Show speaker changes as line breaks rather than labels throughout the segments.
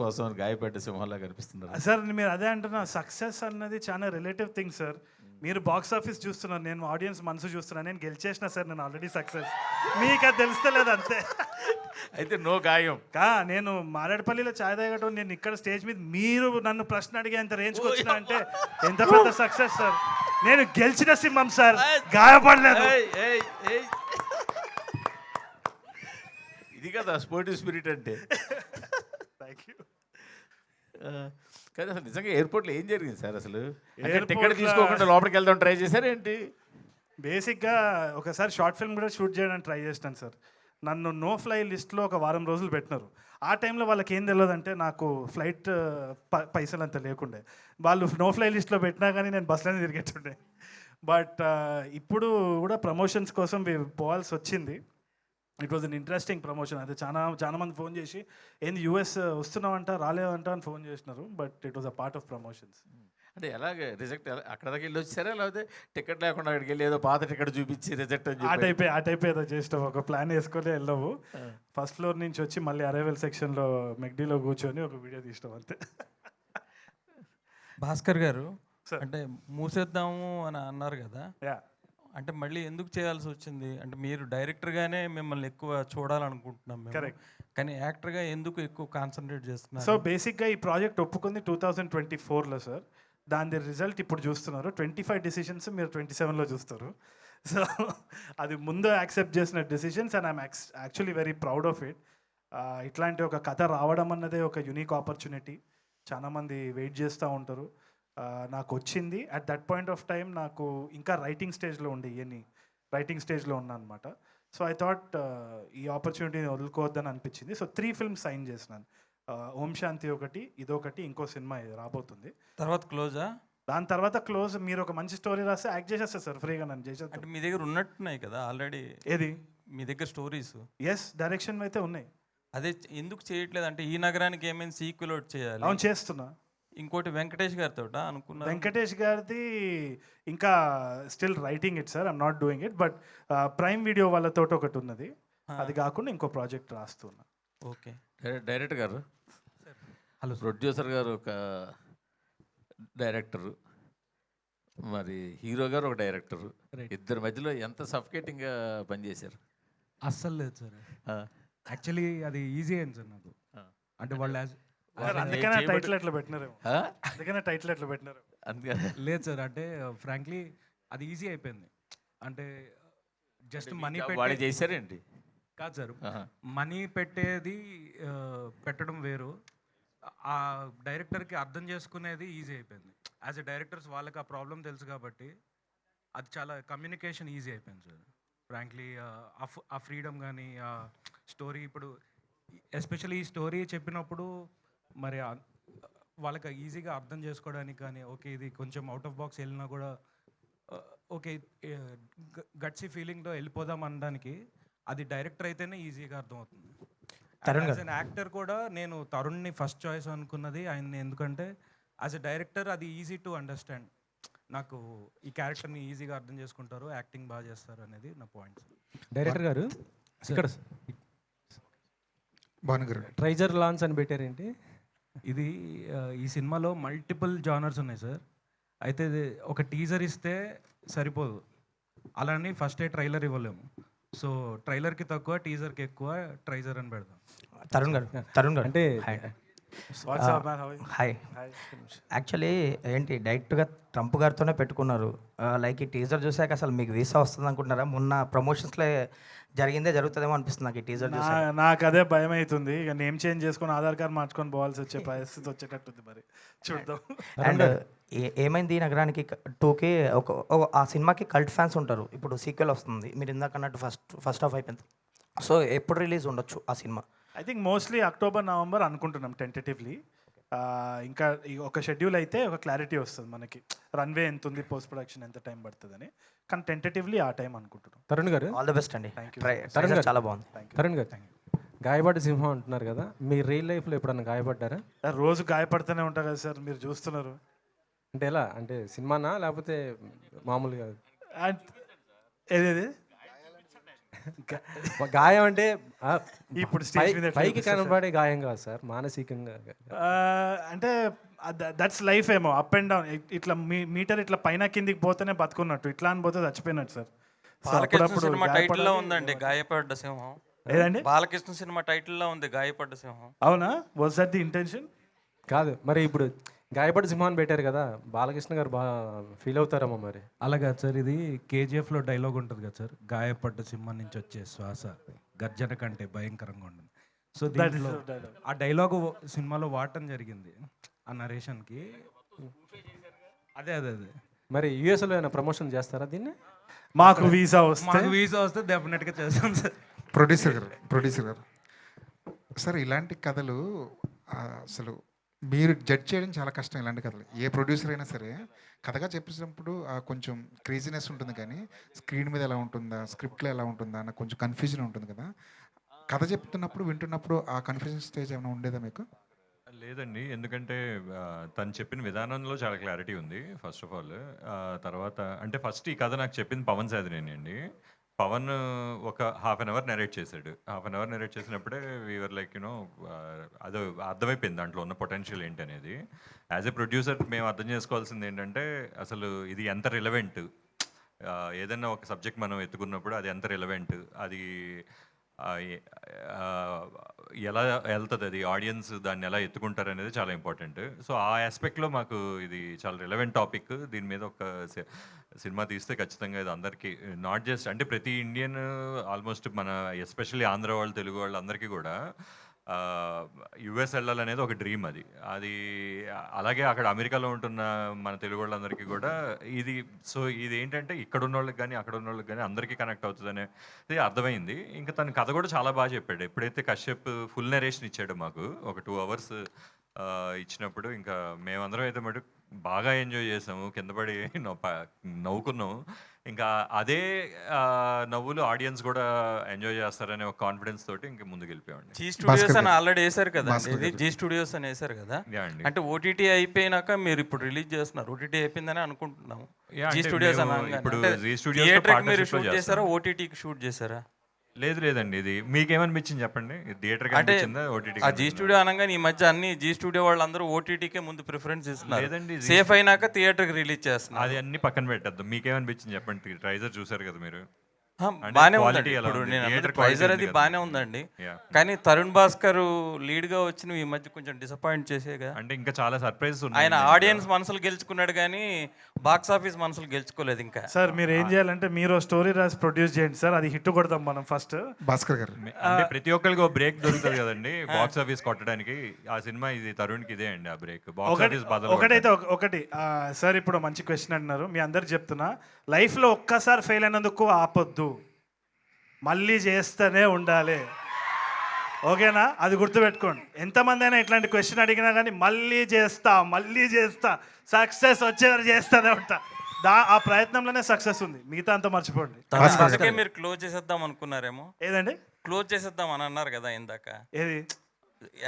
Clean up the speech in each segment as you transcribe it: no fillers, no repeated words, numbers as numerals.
కోసం గాయపడ్డ సింహంలా కనిపిస్తున్నారు.
సార్ మీరు అదే అంటున్నా, సక్సెస్ అన్నది చాలా రిలేటివ్ థింగ్ సార్. మీరు బాక్స్ ఆఫీస్ చూస్తున్నారు, నేను ఆడియన్స్ మనసు చూస్తున్నాను. నేను గెలిచేసిన సార్, నేను ఆల్రెడీ సక్సెస్. మీకు అది తెలుస్తలేదు అంతే.
అయితే నో గాయం.
నేను మారేడుపల్లిలో ఛాయ్ తాగటం, నేను ఇక్కడ స్టేజ్ మీద మీరు నన్ను ప్రశ్న అడిగే అంత రేంజ్కి వచ్చిన అంటే ఎంత పెద్ద సక్సెస్ సార్. నేను గెలిచిన సింహం సార్, గాయపడలేదు.
ఇది కదా స్పోర్టివ్ స్పిరిట్ అంటే.
Thank you.
కానీ అసలు నిజంగా ఎయిర్పోర్ట్లో ఏం జరిగింది సార్? అసలు టికెట్ తీసుకోకుండా లోపలికి వెళ్దాం ట్రై చేశారు ఏంటి?
బేసిక్గా ఒకసారి షార్ట్ ఫిల్మ్ కూడా షూట్ చేయడానికి ట్రై చేసినాను సార్. నన్ను నో ఫ్లై లిస్ట్లో ఒక వారం రోజులు పెట్టినారు. ఆ టైంలో వాళ్ళకి ఏం తెలియదంటే నాకు ఫ్లైట్ పైసలు అంత లేకుండే. వాళ్ళు నో ఫ్లై లిస్ట్లో పెట్టినా కానీ నేను బస్సులోనే తిరిగేటుండే. బట్ ఇప్పుడు కూడా ప్రమోషన్స్ కోసం పోవాల్సి వచ్చింది. It was an interesting promotion. అయితే చాలా మంది ఫోన్ చేసి ఏంది యూఎస్ వస్తున్నావంట రాలేదంట అని ఫోన్ చేసినారు. But it was a part of promotions.
అంటే ఎలాగే రిజెక్ట్ అక్కడ దాకా వెళ్ళి వచ్చారా, లేకపోతే టికెట్ లేకుండా అక్కడికి వెళ్ళి ఏదో పాత టికెట్ చూపించి రిజెక్ట్ అని
ఆ టైప్ ఏదో చేసినాం. ఒక ప్లాన్ వేసుకొని వెళ్ళాము. ఫస్ట్ ఫ్లోర్ నుంచి వచ్చి మళ్ళీ అరైవల్ సెక్షన్లో మెగ్డీలో కూర్చొని ఒక వీడియో తీసినాం అంతే.
భాస్కర్ గారు, అంటే మూసేద్దాము అని అన్నారు కదా,
యా.
అంటే మళ్ళీ ఎందుకు చేయాల్సి వచ్చింది? అంటే మీరు డైరెక్టర్గానే మిమ్మల్ని ఎక్కువ చూడాలనుకుంటున్నాం మేము,
కరెక్ట్.
కానీ యాక్టర్గా ఎందుకు ఎక్కువ కాన్సన్ట్రేట్ చేస్తున్నారు?
సో బేసిక్గా ఈ ప్రాజెక్ట్ ఒప్పుకుంది 2024లో సార్. దాని రిజల్ట్ ఇప్పుడు చూస్తున్నారు. 25 డిసిషన్స్ మీరు 27లో చూస్తారు. సో అది ముందు యాక్సెప్ట్ చేసిన decisions and I'm actually very proud of it. ఇట్లాంటి ఒక కథ రావడం అన్నదే ఒక యునిక్ ఆపర్చునిటీ. చాలామంది వెయిట్ చేస్తూ ఉంటారు. నాకు వచ్చింది at that point of time. నాకు ఇంకా రైటింగ్ స్టేజ్లో ఉండే రైటింగ్ స్టేజ్లో ఉన్నా అనమాట. సో ఐ థాట్ ఈ ఆపర్చునిటీని వదులుకోవద్దని అనిపించింది. సో 3 ఫిల్మ్స్ సైన్ చేసినాను. ఓం శాంతి ఒకటి, ఇదొకటి, ఇంకో సినిమా రాబోతుంది.
తర్వాత క్లోజా?
దాని తర్వాత క్లోజ్. మీరు ఒక మంచి స్టోరీ రాస్తే యాక్ట్ చేసేస్తారు సార్, ఫ్రీగా నన్ను చేసేది.
అంటే మీ దగ్గర ఉన్నట్టున్నాయి కదా ఆల్రెడీ.
ఏది?
మీ దగ్గర స్టోరీస్?
ఎస్, డైరెక్షన్ అయితే ఉన్నాయి.
అదే ఎందుకు చేయట్లేదు? అంటే ఈ నగరానికి ఏమైనా సీక్వెల్ చేయాలి?
అవును, చేస్తున్నా.
ఇంకోటి వెంకటేష్ గారితో అనుకున్నా.
వెంకటేష్ గారిది ఇంకా still writing it sir, I'm not doing it. But prime video వాళ్ళతో ఒకటి ఉన్నది. అది కాకుండా ఇంకో ప్రాజెక్ట్ రాస్తున్నా.
ఓకే.
డైరెక్టర్ గారు,
హలో.
ప్రొడ్యూసర్ గారు ఒక డైరెక్టరు, మరి హీరో గారు ఒక డైరెక్టరు, ఇద్దరి మధ్యలో ఎంత సఫికేటింగ్గా పనిచేశారు?
అస్సలు లేదు సార్. యాక్చువల్లీ అది ఈజీ అయింది సార్ నాకు. అంటే వాళ్ళు
అందుకనే టైటిల్ ఎట్లా పెట్టినారు.
లేదు సార్, అంటే ఫ్రాంక్లీ అది ఈజీ అయిపోయింది. అంటే జస్ట్ మనీ
వాళ్ళు చేశారేంటి?
కాదు సార్, మనీ పెట్టడం వేరు. ఆ డైరెక్టర్కి అర్థం చేసుకునేది ఈజీ అయిపోయింది. యాజ్ ఎ డైరెక్టర్స్ వాళ్ళకి ఆ ప్రాబ్లం తెలుసు కాబట్టి అది చాలా కమ్యూనికేషన్ ఈజీ అయిపోయింది సార్. ఫ్రాంక్లీ ఆ ఫ్రీడమ్ కానీ ఆ స్టోరీ, ఇప్పుడు ఎస్పెషల్లీ ఈ స్టోరీ చెప్పినప్పుడు మరి వాళ్ళకి ఈజీగా అర్థం చేసుకోవడానికి కానీ, ఓకే ఇది కొంచెం అవుట్ ఆఫ్ బాక్స్ వెళ్ళినా కూడా ఓకే గట్సీ ఫీలింగ్తో వెళ్ళిపోదాం అనడానికి అది డైరెక్టర్ అయితేనే ఈజీగా అర్థమవుతుంది. యాజ్ అన్ యాక్టర్ కూడా నేను తరుణ్ని ఫస్ట్ చాయిస్ అనుకున్నది ఆయన్ని, ఎందుకంటే యాజ్ ఎ డైరెక్టర్ అది ఈజీ టు అండర్స్టాండ్. నాకు ఈ క్యారెక్టర్ని ఈజీగా అర్థం చేసుకుంటారు, యాక్టింగ్ బాగా చేస్తారు అనేది నా పాయింట్.
డైరెక్టర్ గారు, ఇక్కడ ట్రైజర్ లాంచ్ అని పెట్టారేంటి?
ఇది ఈ సినిమాలో మల్టిపుల్ జానర్స్ ఉన్నాయి సార్. అయితే ఒక టీజర్ ఇస్తే సరిపోదు, అలానే ఫస్టే ట్రైలర్ ఇవ్వలేము. సో ట్రైలర్కి తక్కువ, టీజర్కి ఎక్కువ, ట్రైజర్ అని పెడదాం.
తరుణ్ గారు అంటే
హాయ్. యాక్చువల్లీ ఏంటి, డైరెక్ట్గా ట్రంప్ గారితోనే పెట్టుకున్నారు. లైక్ ఈ టీజర్ చూసాక అసలు మీకు వీసా వస్తుంది అనుకుంటున్నారా? మొన్న ప్రమోషన్స్లో జరుగుతుందేమో అనిపిస్తుంది నాకు ఈ టీజర్ చూసి.
నాకు అదే భయం అవుతుంది. ఇక నేమ్ చేంజ్ చేసుకొని ఆధార్ కార్డ్ మార్చుకొని పోవాల్సి వచ్చే పరిస్థితి వచ్చేటట్టుంది. మరి చూద్దాం.
అండ్ ఏమైంది, నగరానికి 2కి ఆ సినిమాకి కల్ట్ ఫ్యాన్స్ ఉంటారు. ఇప్పుడు సీక్వెల్ వస్తుంది, మీరు ఇందాక అన్నట్టు ఫస్ట్ హాఫ్ అయిపోయింది. సో ఎప్పుడు రిలీజ్ ఉండొచ్చు ఆ cinema?
I think mostly October November అనుకుంటున్నాం టెంటేటివ్లీ. ఇంకా ఒక షెడ్యూల్ అయితే ఒక క్లారిటీ వస్తుంది మనకి, రన్వే ఎంత ఉంది, పోస్ట్ ప్రొడక్షన్ ఎంత టైం పడుతుందని. కానీ టెంటేటివ్లీ ఆ టైం అనుకుంటున్నాం.
తరుణ్ గారు,
ఆల్ ద బెస్ట్ అండి. చాలా బాగుంది.
తరుణ్ గారు, గాయపడ్డ సింహం అంటున్నారు కదా, మీ రియల్ లైఫ్లో ఎప్పుడన్నా గాయపడ్డారా?
రోజు గాయపడుతూనే ఉంటారు కదా సార్, మీరు చూస్తున్నారు.
అంటే ఎలా, అంటే సినిమానా లేకపోతే మామూలుగా?
ఏదేది
గాయం అంటే ఆ,
ఇప్పుడు స్టేజ్ మీద ఎట్లా
పైకి
చూపిస్తారు సార్?
కనబడే గాయం కాదు సార్, మానసికంగా.
అంటే దట్స్ లైఫ్ ఏమో, అప్ అండ్ డౌన్. ఇట్లా మీటర్ ఇట్లా పైన కిందికి పోతేనే బతుకున్నట్టు, ఇట్లా అని పోతే చచ్చిపోయినట్టు సార్. So
బాలకృష్ణ
అప్పుడప్పుడు
సినిమా టైటిల్లో
గాయపడాలి.
ఉందండి గాయపడ్డ సింహం.
ఏదండి?
బాలకృష్ణ సినిమా టైటిల్లో ఉంది గాయపడ్డ సింహం.
అవునా? Was that the intention?
కాదు మరి ఇప్పుడు గాయపడి సింహాన్ని పెట్టారు కదా, బాలకృష్ణ గారు బాగా ఫీల్ అవుతారేమో మరి.
అలాగా సార్, ఇది కేజీఎఫ్లో డైలాగ్ ఉంటుంది కదా సార్, గాయపడ్డ సింహం నుంచి వచ్చే శ్వాస గర్జన కంటే భయంకరంగా ఉంటుంది. సో దీంట్లో ఆ డైలాగు సినిమాలో వాడటం జరిగింది ఆ నరేషన్కి. అదే అదే అదే
మరి యూఎస్లో ఏమైనా ప్రమోషన్ చేస్తారా దీన్ని?
మాకు వీసా వస్తే
మాకు వీసా వస్తే డెఫినెట్గా చేస్తాం సార్.
ప్రొడ్యూసర్ గారు సార్, ఇలాంటి కథలు అసలు మీరు జడ్జ్ చేయడం చాలా కష్టం. ఇలాంటి కథలు ఏ ప్రొడ్యూసర్ అయినా సరే కథగా చెప్పేటప్పుడు కొంచెం క్రేజీనెస్ ఉంటుంది, కానీ స్క్రీన్ మీద ఎలా ఉంటుందా, స్క్రిప్ట్లో ఎలా ఉంటుందా అన్న కొంచెం కన్ఫ్యూజన్ ఉంటుంది కదా. కథ చెప్తున్నప్పుడు వింటున్నప్పుడు ఆ కన్ఫ్యూజన్ స్టేజ్ ఏమైనా ఉండేదా మీకు?
లేదండి, ఎందుకంటే తను చెప్పిన విధానంలో చాలా క్లారిటీ ఉంది ఫస్ట్ ఆఫ్ ఆల్. తర్వాత అంటే ఫస్ట్ ఈ కథ నాకు చెప్పింది పవన్ సాధినేని అండి. పవన్ ఒక హాఫ్ అన్ అవర్ నెరేట్ చేశాడు. హాఫ్ అన్ అవర్ నెరేట్ చేసినప్పుడే వీఆర్ లైక్ యూనో అది అర్థమైపోయింది దాంట్లో ఉన్న పొటెన్షియల్ ఏంటి అనేది. యాజ్ ఎ ప్రొడ్యూసర్ మేము అర్థం చేసుకోవాల్సింది ఏంటంటే అసలు ఇది ఎంత రిలవెంట్, ఏదైనా ఒక సబ్జెక్ట్ మనం ఎత్తుకున్నప్పుడు అది ఎంత రిలవెంట్, అది ఎలా వెళ్తుంది, అది ఆడియన్స్ దాన్ని ఎలా ఎత్తుకుంటారు అనేది చాలా ఇంపార్టెంట్. సో ఆ ఆస్పెక్ట్లో మాకు ఇది చాలా రిలవెంట్ టాపిక్. దీని మీద ఒక సినిమా తీస్తే ఖచ్చితంగా ఇది అందరికీ, నాట్ జస్ట్ అంటే ప్రతి ఇండియన్, ఆల్మోస్ట్ మన ఎస్పెషల్లీ ఆంధ్ర వాళ్ళు, తెలుగు వాళ్ళు అందరికీ కూడా యుఎస్ వెళ్ళాలనేది ఒక డ్రీమ్. అది అలాగే అక్కడ అమెరికాలో ఉంటున్న మన తెలుగు వాళ్ళందరికీ కూడా ఇది. సో ఇది ఏంటంటే ఇక్కడ ఉన్న వాళ్ళకి కానీ అక్కడ ఉన్న వాళ్ళకి కానీ అందరికీ కనెక్ట్ అవుతుంది అనేది అర్థమైంది. ఇంకా తన కథ కూడా చాలా బాగా చెప్పాడు. ఎప్పుడైతే కశ్యప్ ఫుల్ నరేషన్ ఇచ్చాడు మాకు ఒక 2 hours ఇచ్చినప్పుడు, ఇంకా మేమందరం అయితే మటు బాగా ఎంజాయ్ చేసాము, కింద పడి నవ్వుకున్నాము. ఇంకా అదే నవ్వులు ఆడియన్స్ కూడా ఎంజాయ్ చేస్తారనే ఒక కాన్ఫిడెన్స్ తోటి ఇంకా ముందుకు వెళ్ళిపోయామండి.
జీ స్టూడియోస్ అని ఆల్రెడీ వేశారు కదా, ఇది జీ స్టూడియోస్ అని వేశారు కదా.
యా అండి.
అంటే ఓటీటీ అయిపోయినాక మీరు ఇప్పుడు రిలీజ్ చేస్తున్నారు, ఓటీటీ అయిపోయిందని అనుకుంటున్నాము.
యా,
జీ
అంటే
స్టూడియోస్
మేము
అని
ఇప్పుడు జీ స్టూడియోస్తో
థియేటర్కి మీరు
partnership లో
షూట్ చేశారా,
చేస్తున్నాం.
ఓటీటీకి షూట్ చేశారా?
లేదండి, ఇది మీకేమనిపించింది చెప్పండి, థియేటర్కి
అంటే
అనిపించిందా ఓటీటీ?
ఆ జీ స్టూడియో అనగానే ఈ మధ్య అన్ని జీ స్టూడియో వాళ్ళందరూ ఓటీటీకే ముందు ప్రిఫరెన్స్ ఇస్తున్నారు.
లేదండి,
సేఫ్ అయినాక థియేటర్కి రిలీజ్ చేస్తున్నారు.
అది అన్ని పక్కన పెట్టద్దు. మీకేమనిపించింది చెప్పండి, ట్రైజర్ చూసారు కదా మీరు. అంటే
బాగానే
quality
ఉందండి.
ఎలా
ఇప్పుడు
ఉంది?
నేను
Theatre
ప్రైజర్
quality
అది
ఉంది
బాగానే
కదా.
ఉందండి.
Yeah.
కానీ తరుణ్ భాస్కర్ లీడ్గా వచ్చిన ఈ మధ్య కొంచెం డిసప్పాయింట్ చేసేగా.
అంటే ఇంకా చాలా సర్ప్రైజెస్ ఉన్నాయి.
ఆయన ఆడియన్స్ మనసులు గెలుచుకున్నాడు కానీ బాక్స్ ఆఫీస్ మనసులు గెలుచుకోలేదు ఇంకా.
సార్ మీరు ఏం చేయాలంటే మీరు స్టోరీ రాసి ప్రొడ్యూస్ చేయండి సార్, అది హిట్ కొడతాం మనం ఫస్ట్.
భాస్కర్ గారు
అంటే ప్రతి ఒక్కరికి బ్రేక్ దొరుకుతుంది కదండి బాక్స్ ఆఫీస్ కొట్టడానికి. ఆ సినిమా ఇది తరుణ్కి ఇదే అండి ఆ బ్రేక్. బాక్స్ ఆఫీస్
ఒకటైతే ఒకటి సార్, ఇప్పుడు మంచి క్వశ్చన్ అంటున్నారు, మీ అందరికి చెప్తున్నా, లైఫ్లో ఒక్కసారి ఫెయిల్ అయినందుకు ఆపొద్దు, మళ్ళీ చేస్తూనే ఉండాలి. ఓకేనా? అది గుర్తుపెట్టుకోండి. ఎంతమంది అయినా ఇట్లాంటి క్వశ్చన్ అడిగినా కానీ మళ్ళీ చేస్తా, సక్సెస్ వచ్చేవారు చేస్తూనే ఉంటా. ఆ ప్రయత్నంలోనే సక్సెస్ ఉంది, మిగతా అంతా మర్చిపోండి.
అందుకే మీరు క్లోజ్ చేసేద్దాం అనుకున్నారేమో.
ఏదండి?
క్లోజ్ చేసేద్దాం అని అన్నారు కదా ఇందాక,
ఏది?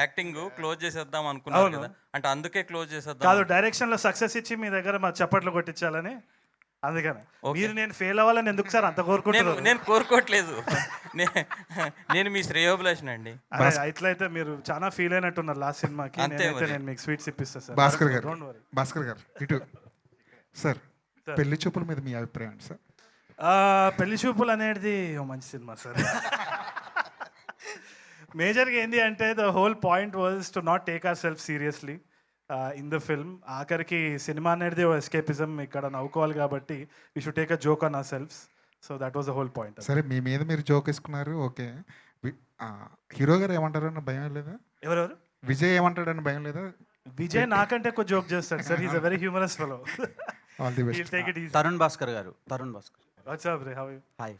యాక్టింగ్ క్లోజ్ చేసేద్దాం అనుకున్నారు కదా, అంటే అందుకే క్లోజ్ చేసేద్దాం.
కాదు, డైరెక్షన్లో సక్సెస్ ఇచ్చి మీ దగ్గర మా చప్పట్లు కొట్టించాలని. అందుకని మీరు నేను ఫెయిల్ అవ్వాలని ఎందుకు సార్ అంత కోరుకుంటున్నారు?
నేను కోరుకోవట్లేదు, నేను మీ శ్రేయోభిలాష్ అండి.
ఇట్లయితే మీరు చాలా ఫీల్ అయినట్టున్నారు లాస్ట్ సినిమాకి.
అంతే మరి.
నేను మీకు స్వీట్స్ ఇప్పిస్తాను సార్.
భాస్కర్ గారు
Don't worry.
భాస్కర్ గారు ఇటు సార్, పెళ్లి చూపుల మీద మీ అభిప్రాయం ఏంటి సార్?
పెళ్లి చూపులు అనేది ఓ మంచి సినిమా సార్. మేజర్గా ఏంటి అంటే the whole point was to not take our self seriously in the film. ఆఖరికి సినిమా అనేది ఎస్కేపిజం, ఇక్కడ నవ్వుకోవాలి కాబట్టి we should take a joke on ourselves. So that was the whole point.
సరే, మీ మీద మీరు జోక్ వేసుకున్నారు, ఓకే. హీరో గారు ఏమంటారు అన్న భయం లేదా?
ఎవరెవరు?
విజయ్ ఏమంటాడన్న భయం లేదా?
విజయ్ నాకంటే ఎక్కువ జోక్ చేస్తాడు sir. Is a very humorous fellow.
All the best.
Take it easy.
Tarun Bhaskar garu.
What's up రే, how are you?
Hi.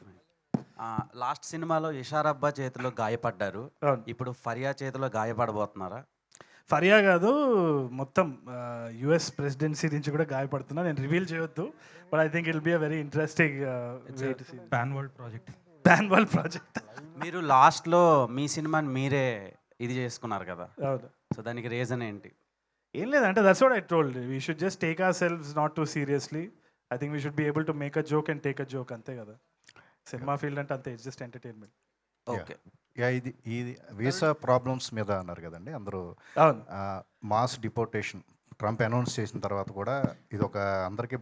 Last సినిమాలో ఇషారబ్బా చేతిలో గాయపడ్డారు,
అవును.
ఇప్పుడు ఫరియా చేతిలో గాయపడబోతున్నారా?
ఫరియా కాదు, మొత్తం యుఎస్ ప్రెసిడెన్సీ నుంచి కూడా గాయపడుతున్నా. నేను రివీల్ చేయొద్దు, but I think it will be a very interesting way to see.
Pan world project.
Pan world project.
మీరు లాస్ట్లో మీ సినిమాని మీరే ఇది చేసుకున్నారు కదా,
అవును.
సో దానికి రీజన్ ఏంటి?
ఏం లేదంటే that's what I told, we should just take our selves not two seriously. I think we should be able to make a joke and take a joke, అంతే కదా. సినిమా ఫీల్డ్ అంటే అంతే, it's just entertainment.
Okay.
ఇది visa problems మీద అన్నారు కదండి అందరూ.
అవును.
మాస్ డిపోర్టేషన్ ట్రంప్ అనౌన్స్ చేసిన తర్వాత కూడా ఇది ఒక అందరికీ